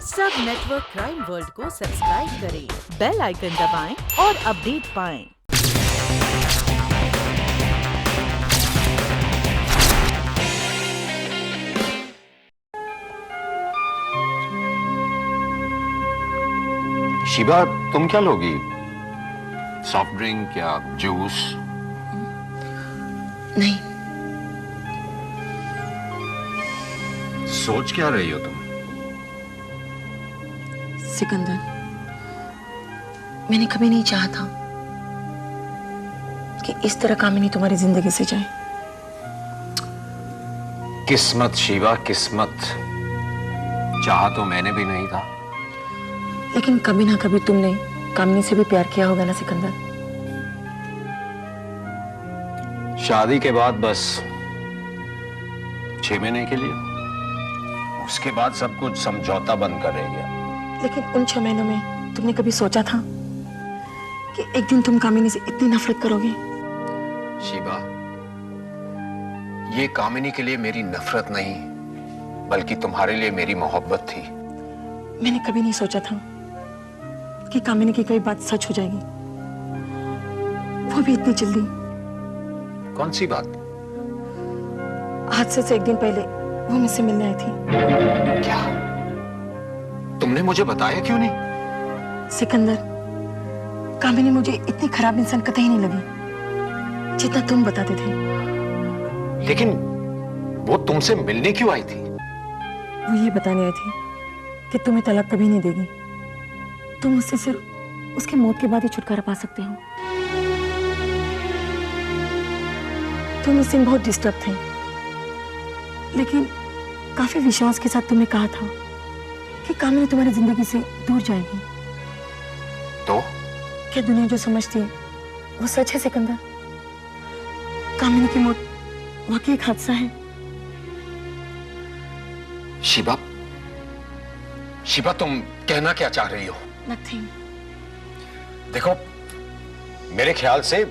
सब network crime world को subscribe करें, बेल आइकन दबाएं और अपडेट पाएं। शिबा, तुम क्या लोगी? सॉफ्ट ड्रिंक या जूस? नहीं। सोच क्या रही हो तुम? सिकंदर, मैंने कभी नहीं चाहा था कि इस तरह कामिनी तुम्हारी जिंदगी से जाए। किस्मत शिवा, किस्मत। चाहा तो मैंने भी नहीं था। लेकिन कभी ना कभी तुमने कामिनी से भी प्यार किया होगा ना सिकंदर? शादी के बाद बस 6 महीने के लिए, उसके बाद सब कुछ समझौता बनकर रह गया। लेकिन उन 6 महीनों में तुमने कभी सोचा था कि एक दिन तुम कामिनी से इतनी नफरत करोगे? शिवा, ये कामिनी के लिए मेरी नफरत नहीं, बल्कि तुम्हारे लिए मेरी मोहब्बत थी। मैंने कभी नहीं सोचा था कि कामिनी की कोई बात सच हो जाएगी, वो भी इतनी जल्दी। कौन सी बात? हादसे से एक दिन पहले वो मुझसे मिलने आई थी। क्या? तुमने मुझे बताया क्यों नहीं? सिकंदर, कामिनी मुझे इतनी खराब इंसान कतई नहीं लगी जितना तुम बताते थे। लेकिन वो तुमसे मिलने क्यों आई थी? वो ये बताने आई थी कि तुम्हें तलाक कभी नहीं देगी। तुम उससे सिर्फ उसकी मौत के बाद ही छुटकारा पा सकते हो। तुम उस दिन बहुत डिस्टर्ब थे, लेकिन काफी विश्वास के साथ तुमने कहा था कि कामिनी तुम्हारी जिंदगी से दूर जाएगी। तो क्या दुनिया जो समझती है वो सच है सिकंदर? कामिनी की मौत वाकई एक हादसा है। शिबा, शिबा, तुम कहना क्या चाह रही हो? नथिंग। देखो, मेरे ख्याल से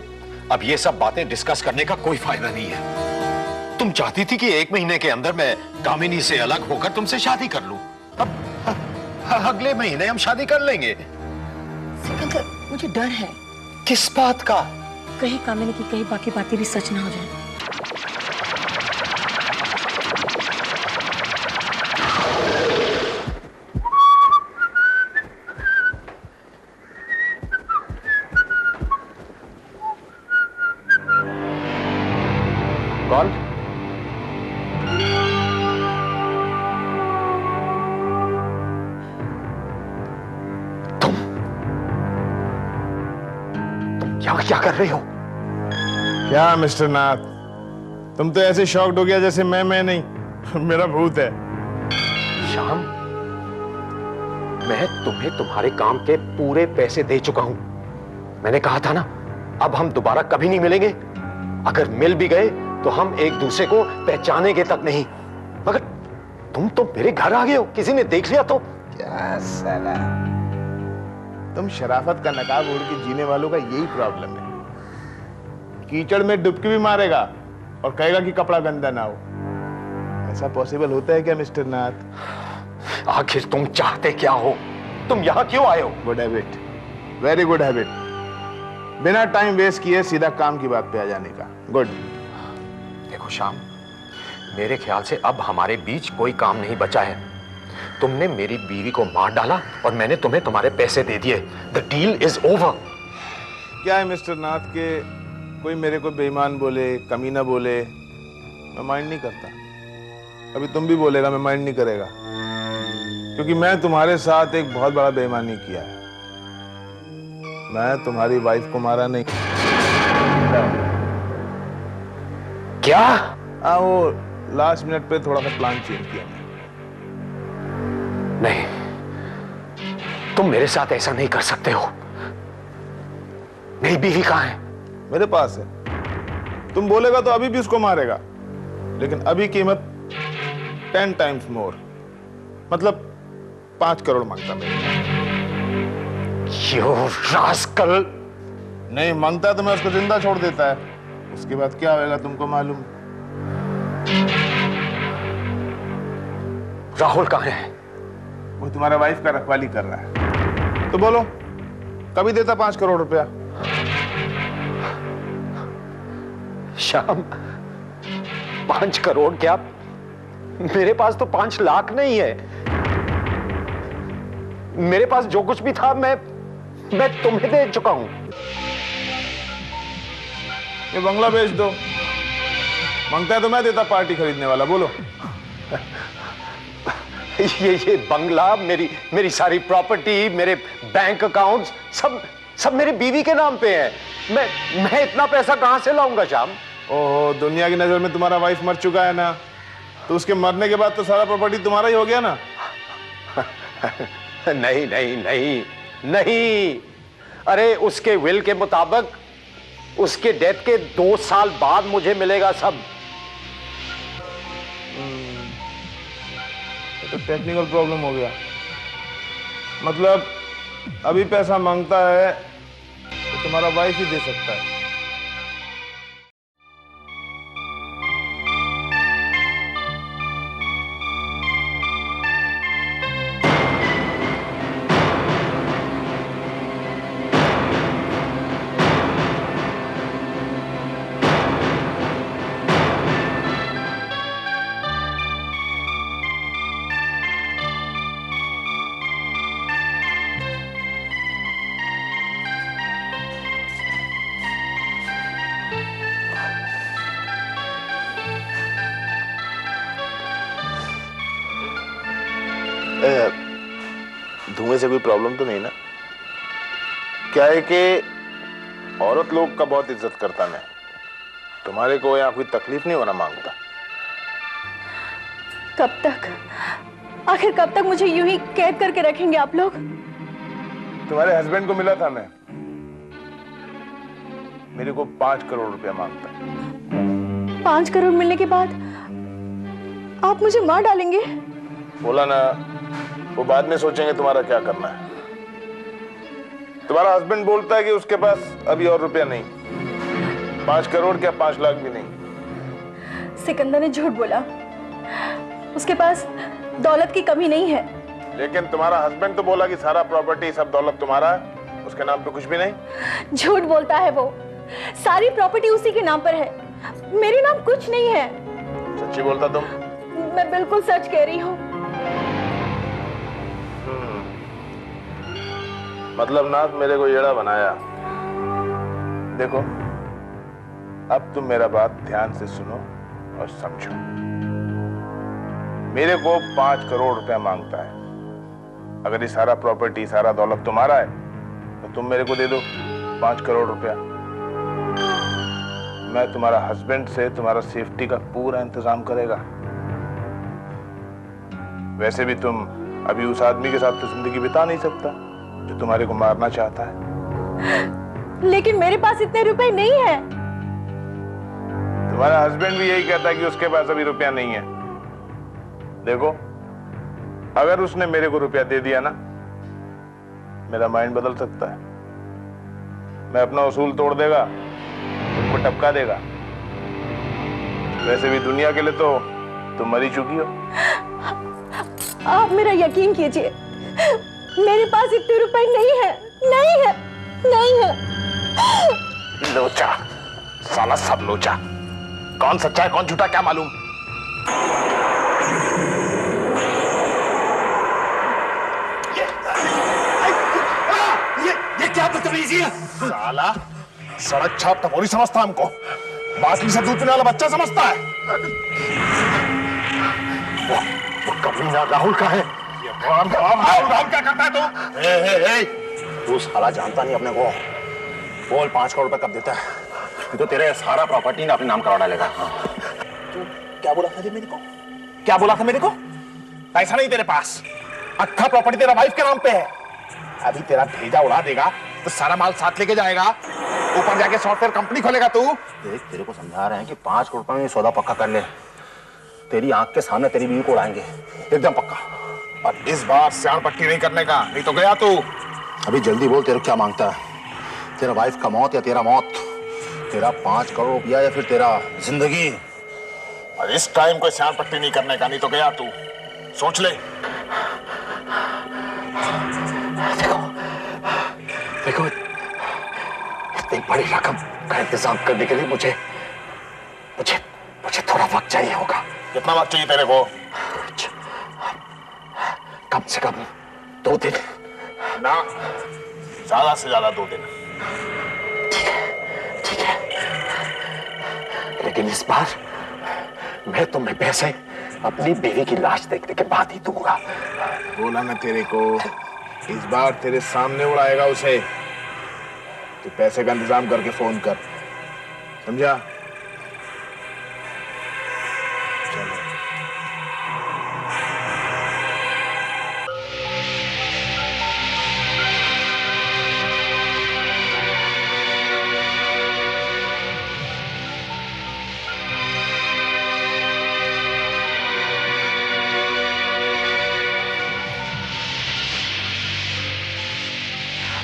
अब ये सब बातें डिस्कस करने का कोई फायदा नहीं है। तुम चाहती थी कि 1 महीने के अंदर मैं कामिनी से अलग होकर तुमसे शादी कर लूं। अब अगले महीने हम शादी कर लेंगे। सिकंदर, मुझे डर है। किस बात का? कहीं कामिनी की कई बाकी बातें भी सच ना हो जाए। कौन? तुम यहाँ क्या कर रही हो? क्या मिस्टर नाथ, तुम तो ऐसे शॉक्ड हो गया जैसे मैं नहीं मेरा भूत है। श्याम, मैं तुम्हें तुम्हारे काम के पूरे पैसे दे चुका हूं। मैंने कहा था ना, अब हम दोबारा कभी नहीं मिलेंगे। अगर मिल भी गए तो हम एक दूसरे को पहचानेंगे तक नहीं। मगर तुम तो मेरे घर आ गए हो, किसी ने देख लिया तो? क्या साला, तुम शराफत का नकाब ओढ़ के जीने वालों का यही प्रॉब्लम है। कीचड़ में डुबकी भी मारेगा और कहेगा कि कपड़ा गंदा ना हो। ऐसा पॉसिबल होता है क्या मिस्टर नाथ? आखिर तुम चाहते क्या हो? तुम यहां क्यों आए हो? Good habit, very good habit. बिना टाइम वेस्ट किए सीधा काम की बात पे आ जाने का। गुड। देखो श्याम, मेरे ख्याल से अब हमारे बीच कोई काम नहीं बचा है। तुमने मेरी बीवी को मार डाला और मैंने तुम्हें तुम्हारे पैसे दे दिए। The deal is over. क्या है मिस्टर नाथ के कोई मेरे को बेईमान बोले, कमीना बोले, मैं माइंड नहीं करता। अभी तुम भी बोलेगा, मैं माइंड नहीं करेगा, क्योंकि मैं तुम्हारे साथ एक बहुत बड़ा बेईमानी किया है। मैं तुम्हारी वाइफ को मारा नहीं। क्या? हाँ, वो लास्ट मिनट पे थोड़ा सा प्लान चेंज किया मैंने। नहीं, तुम मेरे साथ ऐसा नहीं कर सकते हो। मेरी बीवी कहाँ है? मेरे पास है। तुम बोलेगा तो अभी भी उसको मारेगा, लेकिन अभी कीमत 10 टाइम्स मोर, मतलब 5 करोड़ मांगता मैं। You rascal! नहीं मांगता तो मैं उसको जिंदा छोड़ देता है। उसके बाद क्या होगा तुमको मालूम। राहुल कहाँ है? वो तुम्हारा वाइफ का रखवाली कर रहा है। तो बोलो, कभी देता 5 करोड़ रुपया? श्याम, 5 करोड़ क्या? मेरे पास तो 5 लाख नहीं है। मेरे पास जो कुछ भी था मैं तुम्हें दे चुका हूं। ये बंगला बेच दो, मांगता है तो मैं देता पार्टी खरीदने वाला। बोलो। ये बंगला, मेरी सारी प्रॉपर्टी, मेरे बैंक अकाउंट्स सब मेरी बीवी के नाम पे है। मैं इतना पैसा कहां से लाऊंगा श्याम? ओहो, दुनिया की नजर में तुम्हारा वाइफ मर चुका है ना, तो उसके मरने के बाद तो सारा प्रॉपर्टी तुम्हारा ही हो गया ना। नहीं नहीं नहीं नहीं, अरे उसके विल के मुताबिक उसके डेथ के 2 साल बाद मुझे मिलेगा सब। तो टेक्निकल प्रॉब्लम हो गया। मतलब अभी पैसा मांगता है तो तुम्हारा वाइफ ही दे सकता है। धुएं से कोई प्रॉब्लम तो नहीं ना? क्या है कि औरत लोग का बहुत इज्जत करता मैं, तुम्हारे को यहाँ कोई तकलीफ नहीं होना मांगता। कब तक, आखिर कब तक मुझे यूं ही कैद करके रखेंगे आप लोग? तुम्हारे हस्बैंड को मिला था मैं, मेरे को 5 करोड़ रुपया मांगता। 5 करोड़ मिलने के बाद आप मुझे मार डालेंगे? बोला ना, वो बाद में सोचेंगे तुम्हारा क्या करना है। तुम्हारा हस्बैंड बोलता है कि उसके पास अभी और रुपया नहीं। 5 करोड़ क्या, 5 लाख भी नहीं। सिकंदर ने झूठ बोला, उसके पास दौलत की कमी नहीं है। लेकिन तुम्हारा हस्बैंड तो बोला कि सारा प्रॉपर्टी, सब दौलत तुम्हारा है, उसके नाम पे कुछ भी नहीं। झूठ बोलता है वो, सारी प्रॉपर्टी उसी के नाम पर है, मेरे नाम कुछ नहीं है। सच्ची बोलता तुम? मैं बिल्कुल सच कह रही हूँ। मतलब नाथ मेरे को येड़ा बनाया। देखो, अब तुम मेरा बात ध्यान से सुनो और समझो। मेरे को 5 करोड़ रुपया मांगता है। अगर ये सारा प्रॉपर्टी, सारा दौलत तुम्हारा है तो तुम मेरे को दे दो 5 करोड़ रुपया। मैं तुम्हारा हस्बैंड से तुम्हारा सेफ्टी का पूरा इंतजाम करेगा। वैसे भी तुम अभी उस आदमी के साथ तो जिंदगी बिता नहीं सकता जो तुम्हारे को मारना चाहता है। लेकिन मेरे पास इतने रुपए नहीं है। तुम्हारा हस्बैंड भी यही कहता है कि उसके पास अभी रुपया नहीं है। देखो, अगर उसने मेरे को रुपया दे दिया ना, मेरा माइंड बदल सकता है। मैं अपना उसूल तोड़ देगा, तुमको टपका देगा। वैसे भी दुनिया के लिए तो तुम मरी चुकी हो। आप मेरा यकीन कीजिए, मेरे पास इतने रुपए नहीं है, नहीं है, नहीं है। लोचा, साला सब लोचा। कौन सच्चा है कौन झूठा क्या मालूम। ये क्या बदतमीजी है? साला सड़क छाप टपोरी समझता हमको, बाटली से दूध पीने वाला बच्चा समझता है। वो कमीना राहुल का है। राहुल क्या करता है तू? तू साला जानता नहीं अपने को। बोल 5 करोड़ रुपए कब देता है? तो तेरे सारा प्रॉपर्टी ने अपने नाम करवा डालेगा। तू क्या बोला था मेरे को? क्या बोला था मेरे को? पैसा नहीं तेरे पास, अक्खा प्रॉपर्टी तेरा वाइफ के नाम पे है। अभी तेरा भेजा उड़ा देगा तो सारा माल साथ लेके जाएगा, ऊपर जाके सॉफ्टवेयर कंपनी खोलेगा तू। देख, तेरे को समझा रहे हैं कि 5 करोड़ रुपए में सौदा पक्का कर ले। तेरी आंख के सामने तेरी बीवी को उड़ाएंगे, एकदम पक्का। और इस बार सियाण पट्टी नहीं करने का, नहीं तो गया तू। अभी जल्दी बोल, तेरे को क्या मांगता है? तेरा वाइफ का मौत या तेरा मौत? तेरा 5 करोड़ रुपया या फिर तेरा जिंदगी? और इस टाइम कोई सियाण पट्टी नहीं करने का, नहीं तो गया तू। सोच ले। देखो, इतनी बड़ी रकम का इंतजाम करने के लिए मुझे मुझे मुझे थोड़ा वक्त चाहिए होगा। कितना वक्त चाहिए तेरे को? कम से कम 2 दिन। ना, ज्यादा से ज्यादा 2 दिन। ठीक है, लेकिन इस बार मैं तुम्हें पैसे अपनी बीवी की लाश देखने के बाद ही दूंगा। बोला ना तेरे को, इस बार तेरे सामने उड़ाएगा उसे। तू पैसे का इंतजाम करके फोन कर, समझा? चलो।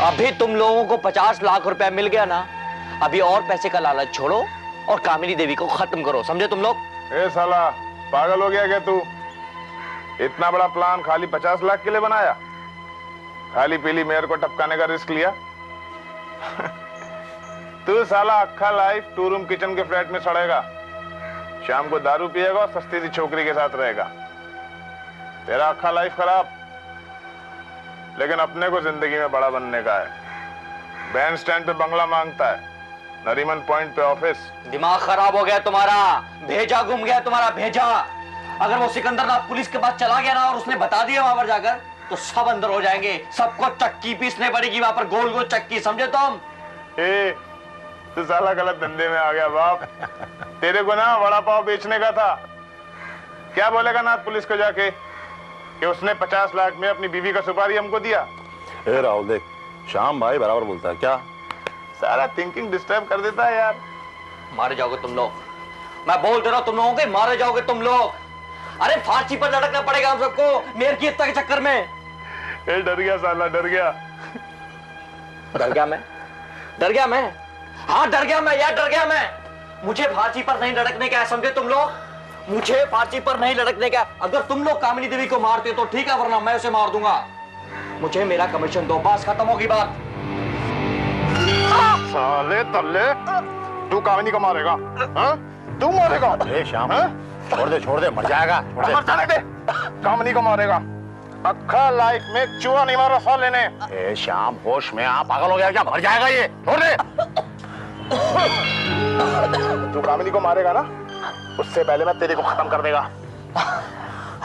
अभी तुम लोगों को 50 लाख रुपया मिल गया ना, अभी और पैसे का लालच छोड़ो और कामिनी देवी को खत्म करो, समझे तुम लोग? ए साला, पागल हो गया क्या तू? इतना बड़ा प्लान खाली 50 लाख के लिए बनाया? खाली पीली मेयर को टपकाने का रिस्क लिया? तू साला अक्खा लाइफ 2 रूम किचन के फ्लैट में सड़ेगा, शाम को दारू पिएगा और सस्ती सी छोकरी के साथ रहेगा। तेरा अक्खा लाइफ खराब। लेकिन अपने को जिंदगी में बड़ा बनने का है। बैंड स्टैंड पे बंगला मांगता है, नरीमन पॉइंट पे ऑफिस। दिमाग खराब हो गया तुम्हारा, भेजा गुम गया तुम्हारा भेजा। अगर वो सिकंदरनाथ पुलिस के पास चला गया ना और उसने बता दिया वहां पर जाकर, तो सब अंदर हो जाएंगे, सबको चक्की पीसने पड़ेगी वहां पर, गोल गोल चक्की, समझे तुम? तू साला गलत धंधे में आ गया बाप। तेरे को ना वड़ा पाव बेचने का था। क्या बोलेगा नाथ पुलिस को जाके कि उसने 50 लाख में अपनी बीवी का सुपारी हमको दिया? ए राहुल देख, श्याम भाई बराबर बोलता है। क्या सारा थिंकिंग डिस्टर्ब कर देता है यार। मारे जाओगे तुम लोग, मैं बोल दे रहा हूं तुम लोगों के, मारे जाओगे तुम लोग। अरे फांसी पर लटकना पड़ेगा हम सबको मेयर की हत्या के चक्कर में। ए डर गया साला, डर गया। डर गया मैं? डर गया मैं? हाँ डर गया मैं यार, डर गया मैं। मुझे फांसी पर नहीं लटकने का है, समझे तुम लोग? मुझे फांसी पर नहीं लटकने का। अगर तुम लोग कामिनी देवी को मारते हो तो ठीक है, वरना मैं उसे मार दूंगा। मुझे मेरा कमीशन दो, बस खत्म होगी बात। साले तल्ले, तू कामिनी को मारेगा? हाँ? तू मारेगा? ए श्याम, छोड़ दे, मर जाएगा। मर जाने दे। कामिनी को मारेगा? अक्खा लाइफ में चूहा नहीं मारा साले ने। ए श्याम, होश में आ, पागल हो गया क्या? मर जाएगा ये, छोड़ दे। तू कामिनी को मारेगा ना, उससे पहले मैं तेरे को खत्म कर देगा।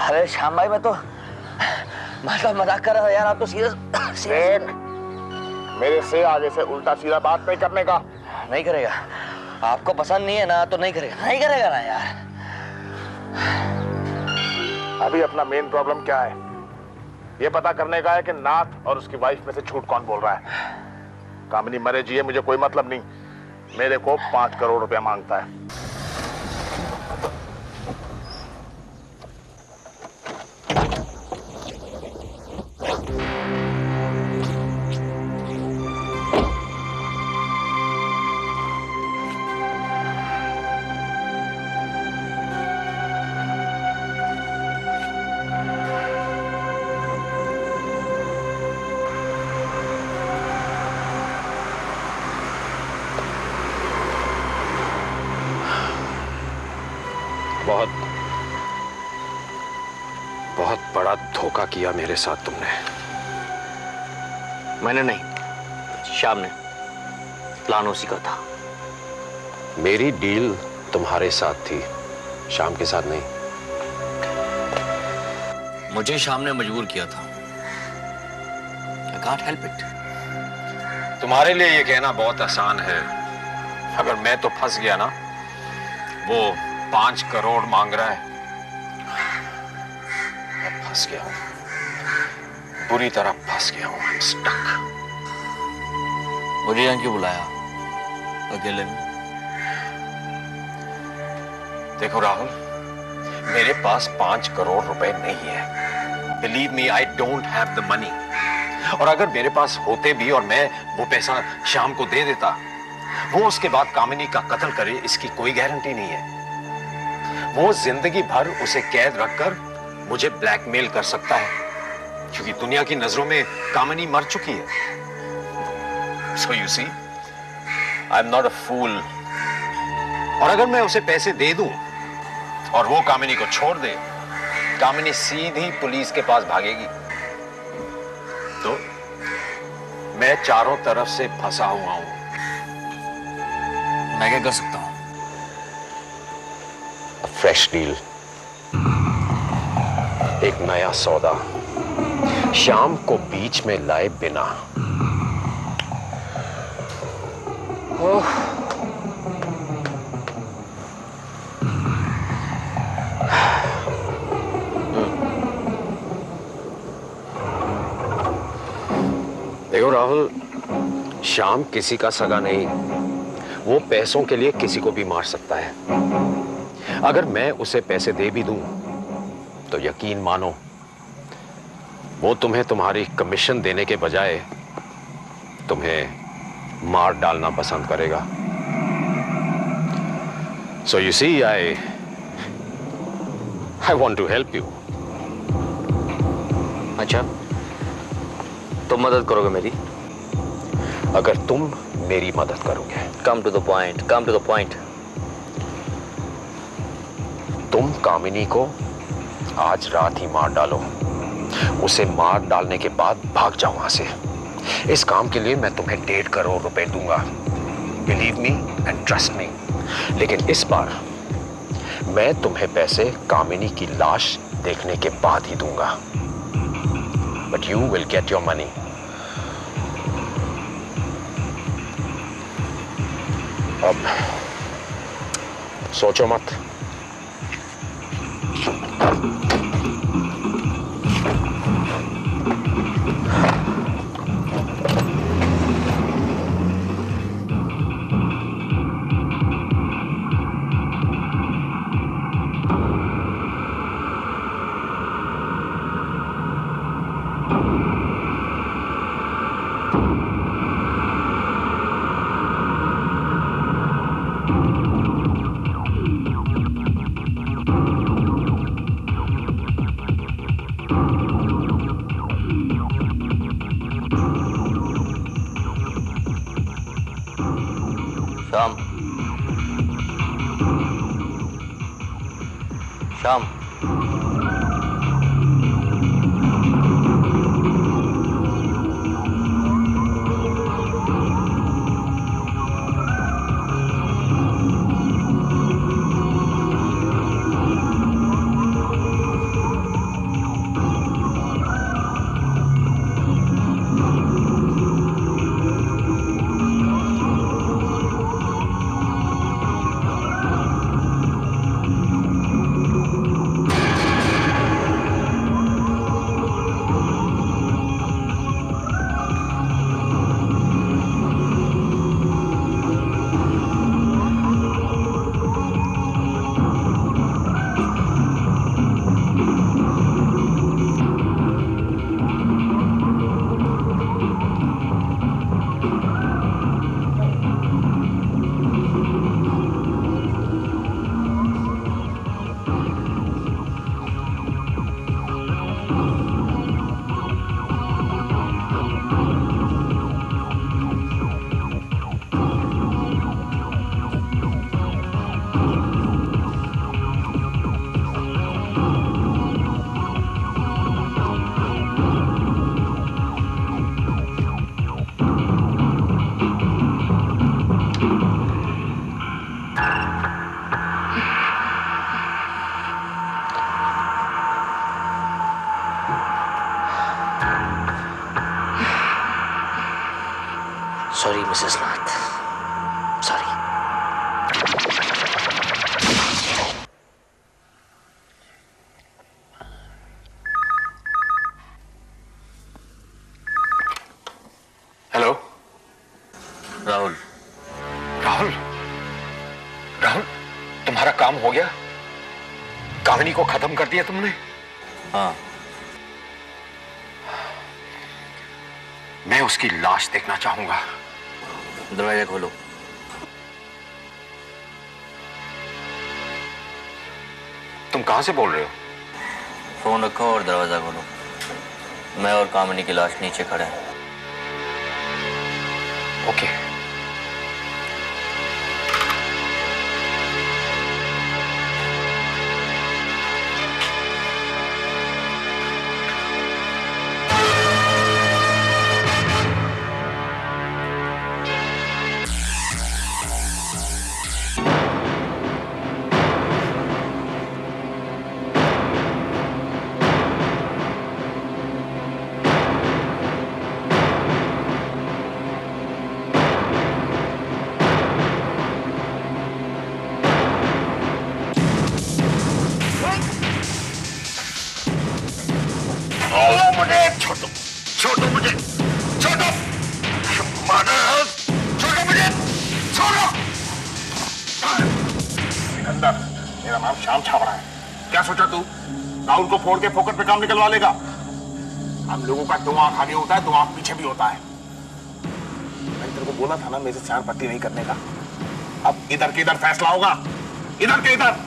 अरे श्याम भाई, मैं तो मजाक कर रहा था यार, आप तो सीरियस। देख, मेरे से आगे से उल्टा सीधा बात नहीं करने का। नहीं करेगा? आपको पसंद नहीं है ना तो नहीं करेगा, नहीं करेगा ना यार। अभी अपना मेन प्रॉब्लम क्या है ये पता करने का है कि नाथ और उसकी वाइफ में से झूठ कौन बोल रहा है। कामिनी मरे जिए मुझे कोई मतलब नहीं, मेरे को 5 करोड़ रुपया मांगता है। बहुत बड़ा धोखा किया मेरे साथ तुमने। मैंने नहीं, श्याम ने। प्लान उसी का था। मेरी डील तुम्हारे साथ थी, श्याम के साथ नहीं। मुझे श्याम ने मजबूर किया था। I can't help it। तुम्हारे लिए ये कहना बहुत आसान है। अगर मैं तो फंस गया ना, वो 5 करोड़ मांग रहा है, मैं फंस गया हूं, बुरी तरह फंस गया हूं। I'm stuck। मुझे यहाँ क्यों बुलाया अकेले में? देखो राहुल, मेरे पास 5 करोड़ रुपए नहीं है। Believe me, I don't have the money. और अगर मेरे पास होते भी और मैं वो पैसा श्याम को दे देता, वो उसके बाद कामिनी का कत्ल करे, इसकी कोई गारंटी नहीं है। वो जिंदगी भर उसे कैद रखकर मुझे ब्लैकमेल कर सकता है, क्योंकि दुनिया की नजरों में कामिनी मर चुकी है। So you see, I'm not a fool. और अगर मैं उसे पैसे दे दूं और वो कामिनी को छोड़ दे, कामिनी सीधी पुलिस के पास भागेगी। तो मैं चारों तरफ से फंसा हुआ हूं। मैं क्या कर सकता हूं? फ्रेश डील, एक नया सौदा, शाम को बीच में लाए बिना। ओह, देखो राहुल, शाम किसी का सगा नहीं। वो पैसों के लिए किसी को भी मार सकता है। अगर मैं उसे पैसे दे भी दूं तो यकीन मानो वो तुम्हें तुम्हारी कमीशन देने के बजाय तुम्हें मार डालना पसंद करेगा। So you see, I want to help you. अच्छा, तुम मदद करोगे मेरी? अगर तुम मेरी मदद करोगे। Come to the point, come to the point. तुम कामिनी को आज रात ही मार डालो। उसे मार डालने के बाद भाग जाओ वहां से। इस काम के लिए मैं तुम्हें 1.5 करोड़ रुपए दूंगा। Believe me and trust me. लेकिन इस बार मैं तुम्हें पैसे कामिनी की लाश देखने के बाद ही दूंगा। But you will get your money. अब सोचो मत। शाम, सॉरी मिसेस नाथ, सॉरी। हेलो राहुल। राहुल, राहुल, तुम्हारा काम हो गया? कामिनी को खत्म कर दिया तुमने? हाँ, मैं उसकी लाश देखना चाहूंगा। दरवाजा खोलो। तुम कहां से बोल रहे हो? फोन रखो और दरवाजा खोलो। मैं और कामिनी की लाश नीचे खड़े हैं। ओके। मुझे छोड़ो, छोड़ो मुझे, छोड़ो, छोड़ो मुझे, छोड़ो। सिकंदर, मेरा नाम श्याम छाबड़ा है। क्या सोचा तू राहुल को फोड़ के फोकट पे काम निकलवा लेगा? हम लोगों का दो आंख आगे होता है, दो आंख पीछे भी होता है। मैंने तेरे को बोला था ना मेरे से चार पट्टी नहीं करने का। अब इधर के इधर फैसला होगा, इधर के इधर।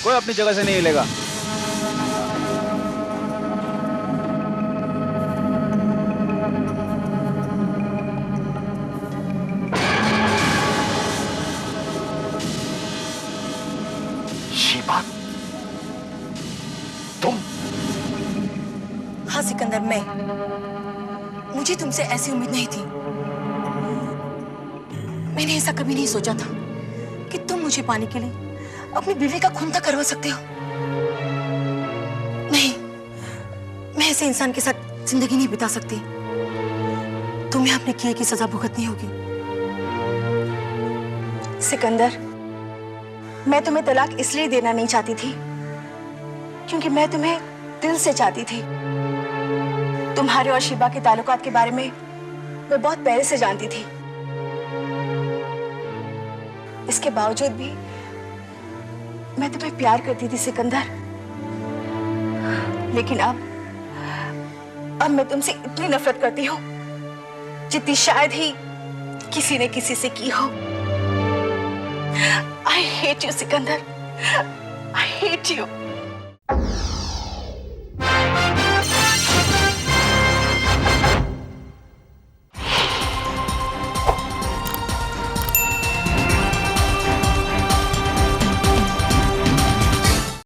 कोई अपनी जगह से नहीं हिलेगा। शीबा, तुम? हाँ सिकंदर, मुझे तुमसे ऐसी उम्मीद नहीं थी। मैंने ऐसा कभी नहीं सोचा था कि तुम मुझे पाने के लिए अपनी बीवी का खून तक करवा सकते हो। नहीं, मैं ऐसे इंसान के साथ जिंदगी नहीं बिता सकती। तुम्हें अपने किए की सजा भुगतनी होगी। सिकंदर, मैं तुम्हें तलाक इसलिए देना नहीं चाहती थी क्योंकि मैं तुम्हें दिल से चाहती थी। तुम्हारे और शिबा के ताल्लुकात के बारे में मैं बहुत पहले से जानती थी। इसके बावजूद भी मैं तुम्हें प्यार करती थी सिकंदर। लेकिन अब मैं तुमसे इतनी नफरत करती हूँ जितनी शायद ही किसी ने किसी से की हो। I hate you, Sikandar. I hate you.